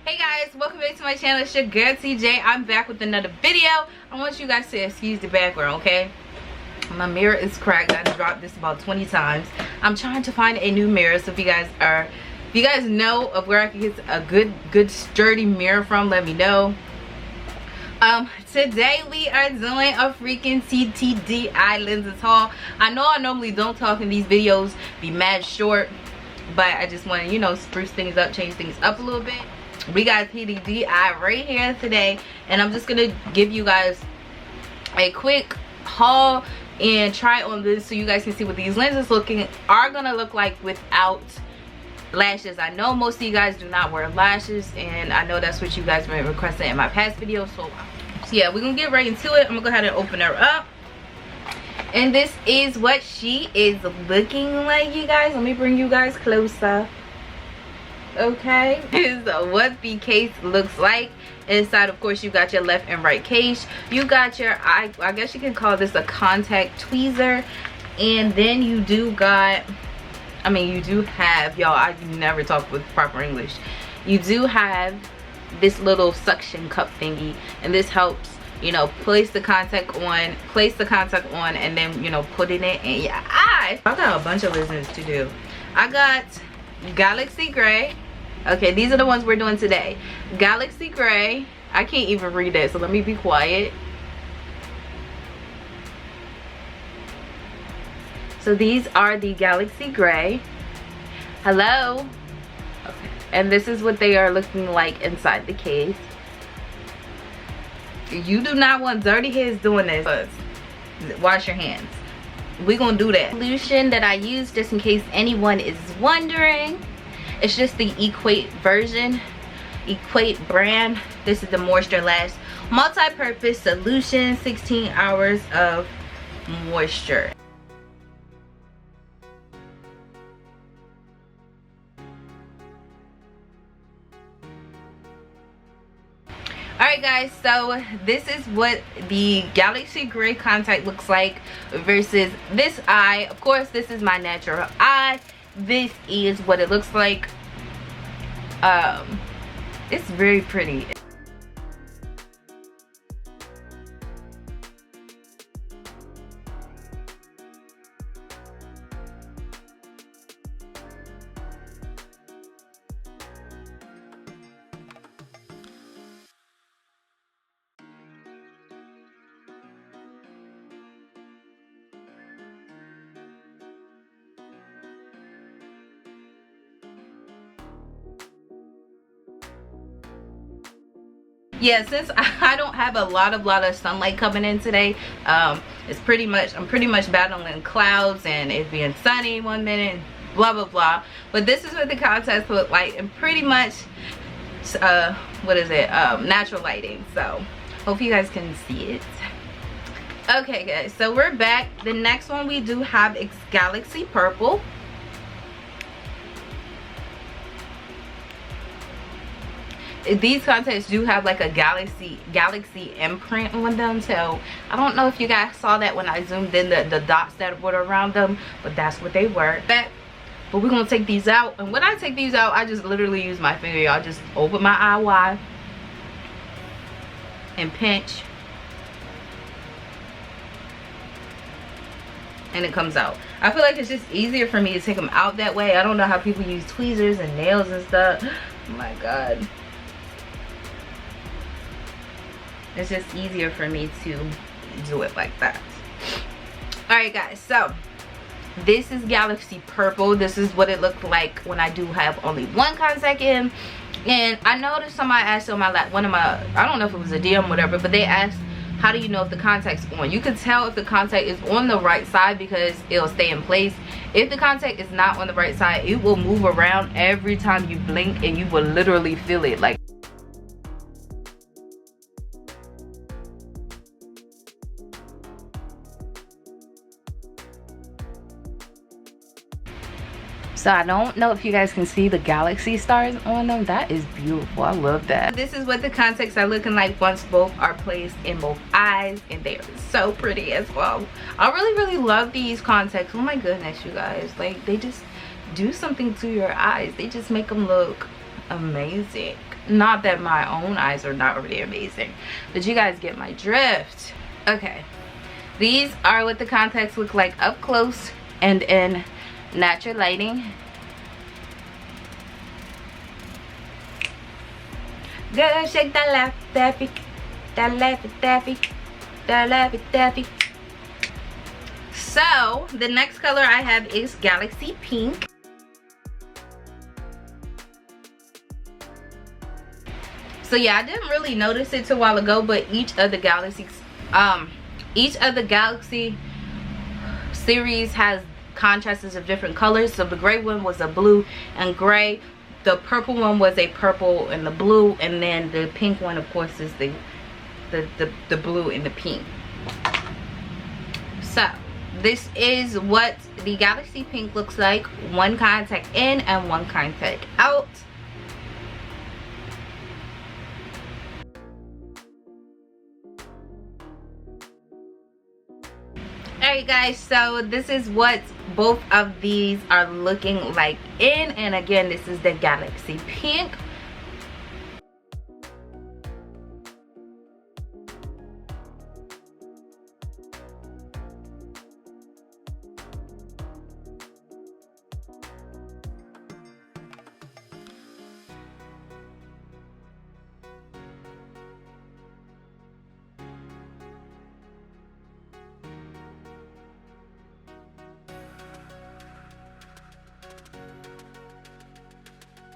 Hey guys, welcome back to my channel. It's your girl TJ. I'm back with another video. I want you guys to excuse the background, okay? My mirror is cracked. I dropped this about 20 times. I'm trying to find a new mirror, so if you guys know of where I can get a good sturdy mirror from, let me know. Today we are doing a freaking ttdeye lenses haul. I know I normally don't talk in these videos, be mad short, but I just want to, you know, spruce things up, change things up a little bit. We got ttdeye right here today, and I'm just gonna give you guys a quick haul and try on this so you guys can see what these lenses are gonna look like without lashes. I know most of you guys do not wear lashes, and I know that's what you guys been requesting in my past videos, so yeah, we're gonna get right into it. I'm gonna go ahead and open her up, and this is what she is looking like, you guys. Let me bring you guys closer. Okay, this is what the case looks like. Inside, of course, you got your left and right case. You got your I guess you can call this a contact tweezer, and then you do got, you do have, y'all, I never talk with proper English. You do have this little suction cup thingy, and this helps, you know, place the contact on, and then, you know, put it in your eye. I got a bunch of lenses to do. I got Galaxy Gray. Okay, these are the ones we're doing today. Galaxy Gray. I can't even read it, so let me be quiet. So these are the Galaxy Gray. Hello. Okay. And this is what they are looking like inside the case. You do not want dirty hands doing this. Wash your hands. We're gonna do that. Solution that I use, just in case anyone is wondering, it's just the 𝚬𝚞 version, 𝚬𝚞 brand. This is the Moisture Lash multi-purpose solution, 16 hours of moisture. Alright guys, so this is what the Galaxy Gray contact looks like versus this eye. Of course, this is my natural eye. This is what it looks like. It's very pretty. Yeah, since I don't have a lot of sunlight coming in today, I'm pretty much battling clouds and it being sunny one minute, blah blah blah. But this is what the contacts look like, and pretty much natural lighting. So hope you guys can see it. Okay guys, so we're back. The next one we do have is Galaxy Purple. These contacts do have like a galaxy imprint on them, so I don't know if you guys saw that when I zoomed in the dots that were around them, but that's what they were. But we're gonna take these out, and when I take these out, I just literally use my finger, y'all. Just open my eye wide and pinch, and it comes out. I feel like it's just easier for me to take them out that way. I don't know how people use tweezers and nails and stuff. Oh my god. It's just easier for me to do it like that. Alright guys, so this is Galaxy Purple. This is what it looked like when I do have only one contact in. And I noticed somebody asked on I don't know if it was a DM or whatever, but they asked, how do you know if the contact's on? You can tell if the contact is on the right side because it'll stay in place. If the contact is not on the right side, it will move around every time you blink, and you will literally feel it. Like, so I don't know if you guys can see the galaxy stars on them. That is beautiful. I love that. This is what the contacts are looking like once both are placed in both eyes, and they are so pretty as well. I really love these contacts. Oh my goodness, you guys, like, they just do something to your eyes. They just make them look amazing. Not that my own eyes are not really amazing, but you guys get my drift. Okay, these are what the contacts look like up close and in natural lighting. Girl, shake that left, daffy, that left, daffy, that left, daffy. So the next color I have is Galaxy Pink. So yeah, I didn't really notice it a while ago, but each of the Galaxy series has contrasts of different colors. So the gray one was a blue and gray, the purple one was a purple and the blue, and then the pink one, of course, is the blue and the pink. So this is what the Galaxy Pink looks like. One contact in and one contact out. Alright guys, so this is what both of these are looking like in, and again, this is the Galaxy Pink.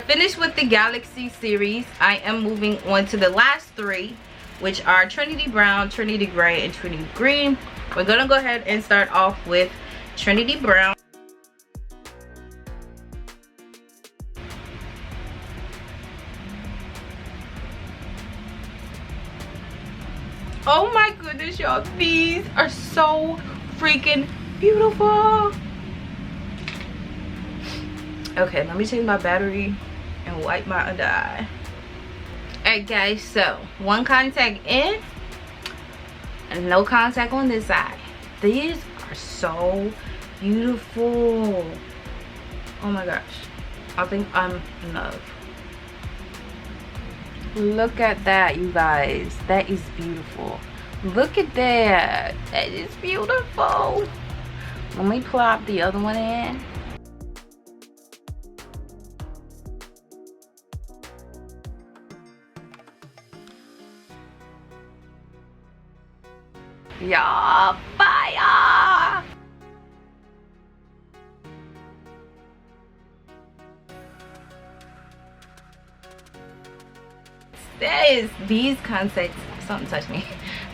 Finished with the Galaxy series. I am moving on to the last three, which are Trinity Brown, Trinity Grey, and Trinity Green. We're gonna go ahead and start off with Trinity Brown. Oh my goodness, y'all, these are so freaking beautiful. Okay, let me take my battery and wipe my under eye. Alright guys, so one contact in and no contact on this side. These are so beautiful. Oh my gosh, I think I'm in love. Look at that, you guys. That is beautiful. Look at that. That is beautiful. Let me plop the other one in. Y'all, fire! These contacts, something touched me.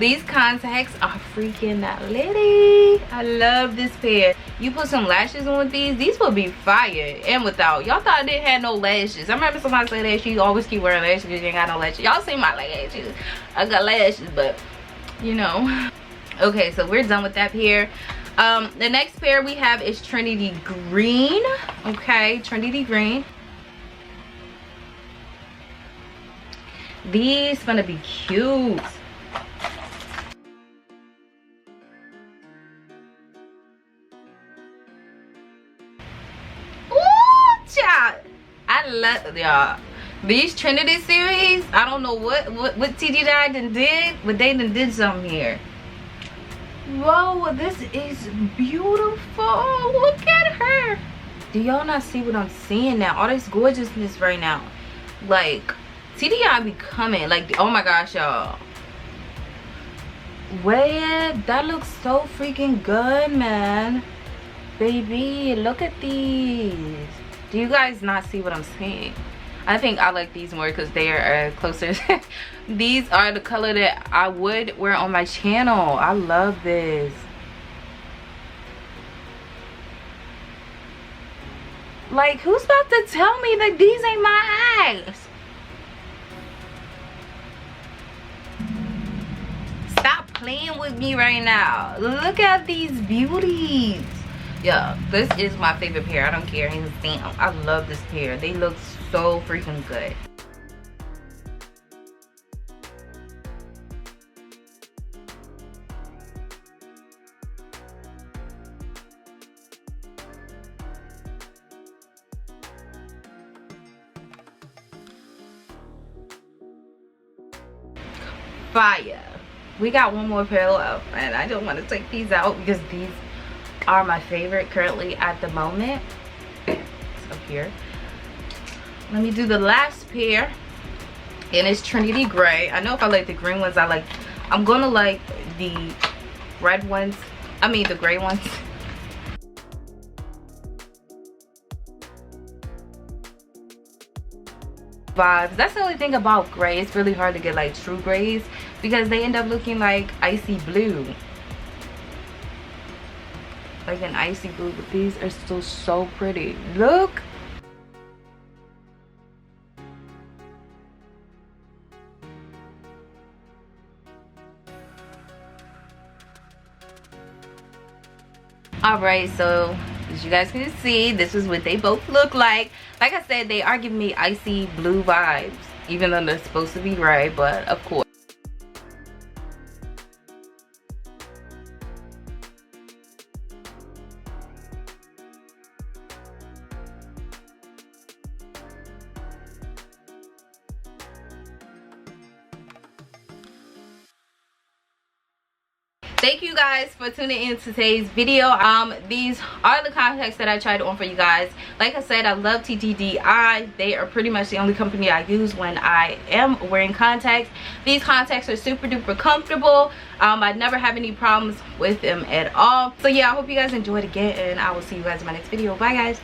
These contacts are freaking litty. I love this pair. You put some lashes on with these will be fire. And without, y'all thought I didn't have no lashes. I remember somebody said that she always keep wearing lashes because you ain't got no lashes. Y'all see my lashes. I got lashes, but you know. Okay, so we're done with that pair. The next pair we have is Trinity Green. Okay, Trinity Green. These gonna be cute. Ooh, child. I love y'all. These Trinity series, I don't know what ttdeye did, but they did something here. Whoa, this is beautiful. Look at her. Do y'all not see what I'm seeing now? All this gorgeousness right now. Like, ttdeye be coming. Like, oh my gosh, y'all. Wait, that looks so freaking good, man. Baby, look at these. Do you guys not see what I'm seeing? I think I like these more because they are closer. These are the color that I would wear on my channel. I love this. Like, who's about to tell me that these ain't my eyes? Stop playing with me right now. Look at these beauties. Yeah, this is my favorite pair. I don't care. I love this pair. They look so freaking good. fire. We got one more pair left, and I don't want to take these out because these are my favorite currently at the moment. It's up here. Let me do the last pair, and it's Trinity Grey. I know if I like the green ones, I'm gonna like the red ones. I mean the gray ones. Vibes. That's the only thing about gray. It's really hard to get like true grays because they end up looking like icy blue, like an icy blue. But these are still so pretty. Look. All right, so as you guys can see, this is what they both look like. Like I said, they are giving me icy blue vibes, even though they're supposed to be gray, but of course. Thank you guys for tuning in to today's video. These are the contacts that I tried on for you guys. Like I said, I love ttdeye. They are pretty much the only company I use when I am wearing contacts. These contacts are super duper comfortable. I never have any problems with them at all. So yeah, I hope you guys enjoyed again, and I will see you guys in my next video. Bye guys.